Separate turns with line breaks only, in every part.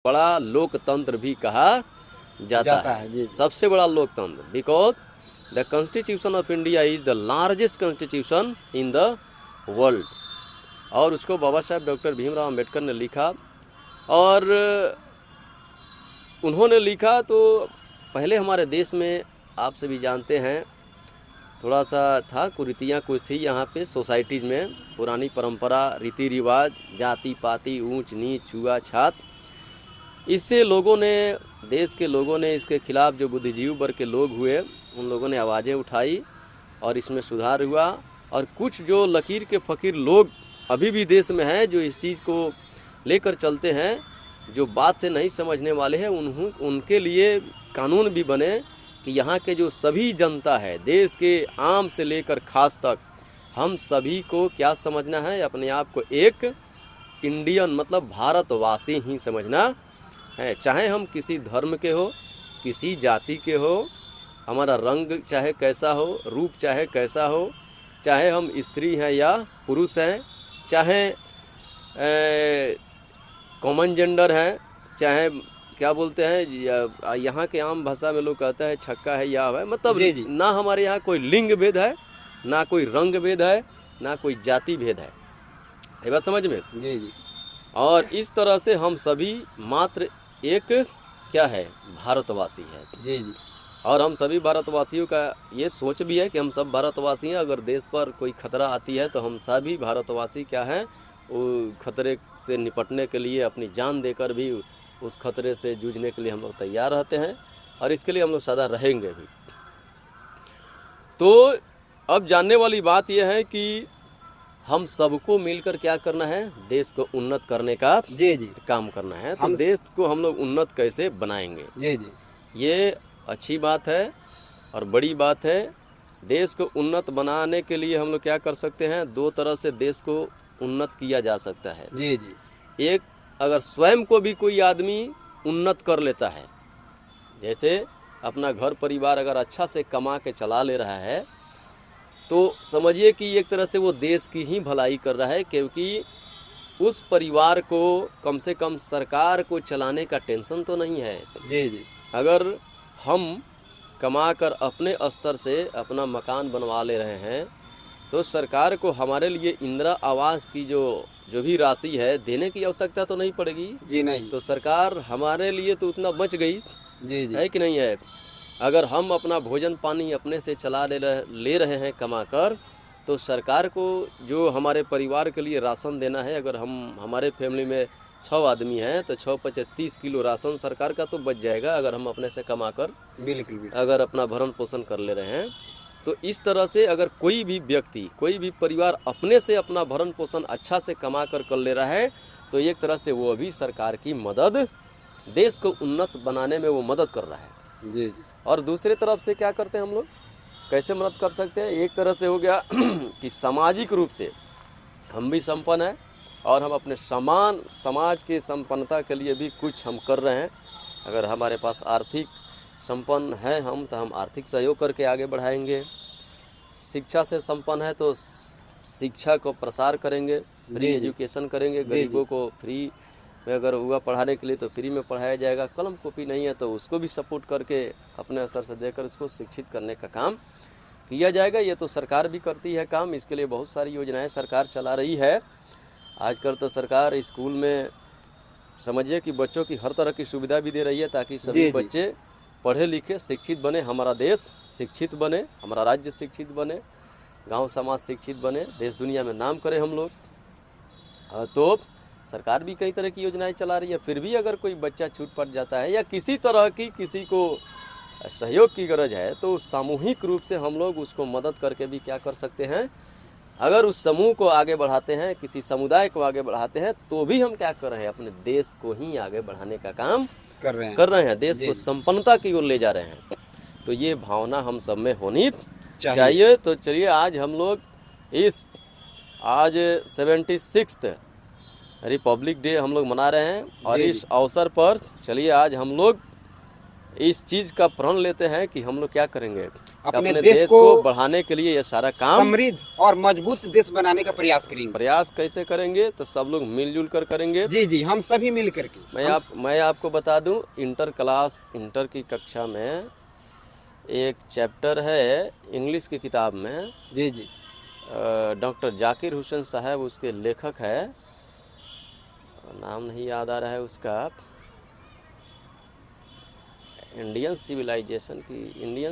बड़ा लोकतंत्र भी कहा जाता है।
जी।
सबसे बड़ा लोकतंत्र, because the constitution of India is the largest constitution in the world. और उसको बाबा साहब डॉक्टर भीमराव अंबेडकर ने लिखा, और उन्होंने लिखा तो पहले हमारे देश में आप सभी जानते हैं थोड़ा सा था, कुरीतियाँ कुछ थी यहाँ पे सोसाइटीज़ में, पुरानी परंपरा, रीति रिवाज, जाति पाति, ऊंच नीच, छुआछात, इससे लोगों ने, देश के लोगों ने इसके खिलाफ, जो बुद्धिजीवी वर्ग के लोग हुए उन लोगों ने आवाज़ें उठाई और इसमें सुधार हुआ। और कुछ जो लकीर के फ़कीर लोग अभी भी देश में हैं जो इस चीज़ को लेकर चलते हैं, जो बात से नहीं समझने वाले हैं, उनके लिए कानून भी बने कि यहाँ के जो सभी जनता है, देश के आम से लेकर खास तक, हम सभी को क्या समझना है, अपने आप को एक इंडियन मतलब भारतवासी ही समझना है। चाहे हम किसी धर्म के हो, किसी जाति के हो, हमारा रंग चाहे कैसा हो, रूप चाहे कैसा हो, चाहे हम स्त्री हैं या पुरुष हैं, चाहे कॉमन जेंडर हैं, चाहे क्या बोलते हैं यहाँ के आम भाषा में लोग कहते हैं छक्का है या है, मतलब
जी।
ना हमारे यहाँ कोई लिंग भेद है, ना कोई रंग भेद है, ना कोई जाति भेद है। ये बात समझ में?
जी।
और इस तरह से हम सभी मात्र एक क्या है, भारतवासी है।
जी।
और हम सभी भारतवासियों का ये सोच भी है कि हम सब भारतवासी हैं। अगर देश पर कोई खतरा आती है तो हम सभी भारतवासी क्या हैं, वो खतरे से निपटने के लिए अपनी जान देकर भी उस खतरे से जूझने के लिए हम लोग तैयार रहते हैं, और इसके लिए हम लोग सदा रहेंगे भी। तो अब जानने वाली बात यह है कि हम सबको मिलकर क्या करना है, देश को उन्नत करने का
जी।
काम करना है। तो देश को हम लोग उन्नत कैसे बनाएंगे?
जी।
ये अच्छी बात है और बड़ी बात है। देश को उन्नत बनाने के लिए हम लोग क्या कर सकते हैं, दो तरह से देश को उन्नत किया जा सकता है।
जी।
एक, अगर स्वयं को भी कोई आदमी उन्नत कर लेता है, जैसे अपना घर परिवार अगर अच्छा से कमा के चला ले रहा है, तो समझिए कि एक तरह से वो देश की ही भलाई कर रहा है, क्योंकि उस परिवार को कम से कम सरकार को चलाने का टेंशन तो नहीं है।
जी।
अगर हम कमाकर अपने स्तर से अपना मकान बनवा ले रहे हैं, तो सरकार को हमारे लिए इंदिरा आवास की जो भी राशि है देने की आवश्यकता तो नहीं पड़ेगी।
जी नहीं।
तो सरकार हमारे लिए तो उतना बच गई।
जी।
है कि नहीं है? अगर हम अपना भोजन पानी अपने से चला ले रहे हैं कमाकर, तो सरकार को जो हमारे परिवार के लिए राशन देना है, अगर हमारे फैमिली में 6 आदमी हैं तो 6 × 30 किलो राशन सरकार का तो बच जाएगा, अगर हम अपने से कमाकर
बिल्कुल
अगर अपना भरण पोषण कर ले रहे हैं। तो इस तरह से अगर कोई भी व्यक्ति, कोई भी परिवार अपने से अपना भरण पोषण अच्छा से कमा कर ले रहा है, तो एक तरह से वो भी सरकार की मदद, देश को उन्नत बनाने में वो मदद कर रहा है।
जी। और
दूसरी तरफ से क्या करते हैं हम लोग, कैसे मदद कर सकते हैं? एक तरह से हो गया कि सामाजिक रूप से हम भी संपन्न हैं और हम अपने समाज की संपन्नता के लिए भी कुछ हम कर रहे हैं। अगर हमारे पास आर्थिक संपन्न है हम, तो हम आर्थिक सहयोग करके आगे बढ़ाएंगे। शिक्षा से संपन्न है तो शिक्षा को प्रसार करेंगे, फ्री एजुकेशन करेंगे, गरीबों को फ्री में अगर हुआ पढ़ाने के लिए तो फ्री में पढ़ाया जाएगा। कलम कॉपी नहीं है तो उसको भी सपोर्ट करके अपने स्तर से देकर उसको शिक्षित करने का काम किया जाएगा। ये तो सरकार भी करती है काम, इसके लिए बहुत सारी योजनाएं सरकार चला रही है। आजकल तो सरकार स्कूल में समझिए कि बच्चों की हर तरह की सुविधा भी दे रही है, ताकि सभी बच्चे पढ़े लिखे शिक्षित बने, हमारा देश शिक्षित बने, हमारा राज्य शिक्षित बने, गांव समाज शिक्षित बने, देश दुनिया में नाम करें हम लोग। तो सरकार भी कई तरह की योजनाएं चला रही है। फिर भी अगर कोई बच्चा छूट पड़ जाता है या किसी तरह की किसी को सहयोग की गरज है, तो सामूहिक रूप से हम लोग उसको मदद करके भी क्या कर सकते हैं, अगर उस समूह को आगे बढ़ाते हैं, किसी समुदाय को आगे बढ़ाते हैं, तो भी हम क्या कर रहे हैं, अपने देश को ही आगे बढ़ाने का काम कर रहे हैं, देश को संपन्नता की ओर ले जा रहे हैं। तो ये भावना हम सब में होनी चाहिए। तो चलिए आज हम लोग आज 76th रिपब्लिक डे हम लोग मना रहे हैं, और इस अवसर पर चलिए आज हम लोग इस चीज़ का प्रण लेते हैं कि हम लोग क्या करेंगे,
अपने
अपने
देश
देश
को
को बढ़ाने के लिए ये सारा काम
समृद्ध और मजबूत देश बनाने का प्रयास करेंगे।
प्रयास कैसे करेंगे, तो सब लोग मिलजुल कर करेंगे।
जी जी, हम सभी मिल करके।
मैं आपको बता दूं, इंटर की कक्षा में एक चैप्टर है इंग्लिश की किताब में,
जी जी,
डॉक्टर जाकिर हुसैन साहब उसके लेखक है, नाम नहीं याद आ रहा है उसका, इंडियन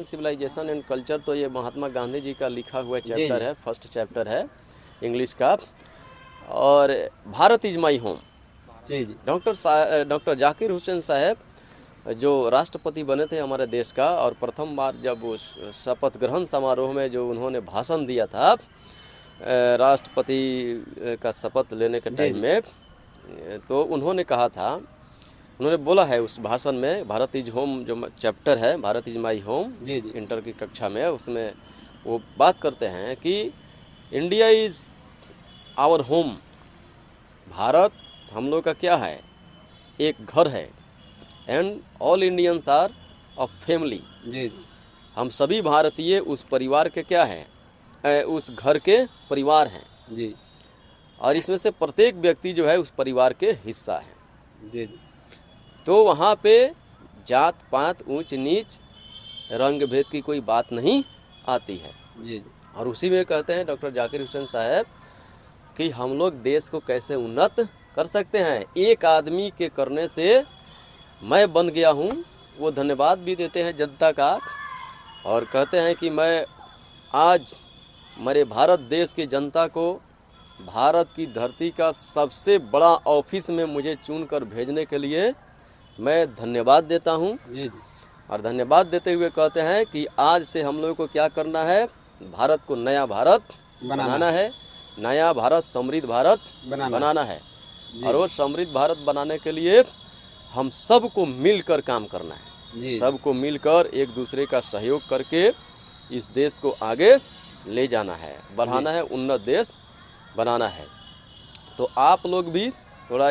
सिविलाइजेशन एंड कल्चर, तो ये महात्मा गांधी जी का लिखा हुआ चैप्टर है, फर्स्ट चैप्टर है इंग्लिश का। और भारत इज माई होम।
जी जी,
डॉक्टर जाकिर हुसैन साहब जो राष्ट्रपति बने थे हमारे देश का, और प्रथम बार जब उस शपथ ग्रहण समारोह में जो उन्होंने भाषण दिया था राष्ट्रपति का शपथ लेने के टाइम में, तो उन्होंने कहा था, उन्होंने बोला है उस भाषण में, भारत इज होम जो चैप्टर है, Bharat is my home, inter की कक्षा में, उसमें वो बात करते हैं कि India is our home. Bharat हम लोग का क्या है, एक घर है। And all Indians are a family.
जी,
हम सभी भारतीय उस परिवार के क्या हैं, उस घर के परिवार हैं
जी,
और इसमें से प्रत्येक व्यक्ति जो है उस परिवार के हिस्सा है।
जी,
तो वहाँ पे जात पात ऊंच नीच रंग भेद की कोई बात नहीं आती है।
जी,
और उसी में कहते हैं डॉक्टर जाकिर हुसैन साहब कि हम लोग देश को कैसे उन्नत कर सकते हैं। एक आदमी के करने से मैं बन गया हूँ, वो धन्यवाद भी देते हैं जनता का, और कहते हैं कि मैं आज मेरे भारत देश की जनता को भारत की धरती का सबसे बड़ा ऑफिस में मुझे चुनकर भेजने के लिए मैं धन्यवाद देता हूँ।
जी, जी,
और धन्यवाद देते हुए कहते हैं कि आज से हम लोगों को क्या करना है, भारत को नया भारत बनाना है, नया भारत, समृद्ध भारत बनाना है। और वो समृद्ध भारत बनाने के लिए हम सबको मिलकर काम करना है, सबको मिलकर एक दूसरे का सहयोग करके इस देश को आगे ले जाना है, बढ़ाना है, उन्नत देश बनाना है। तो आप लोग भी थोड़ा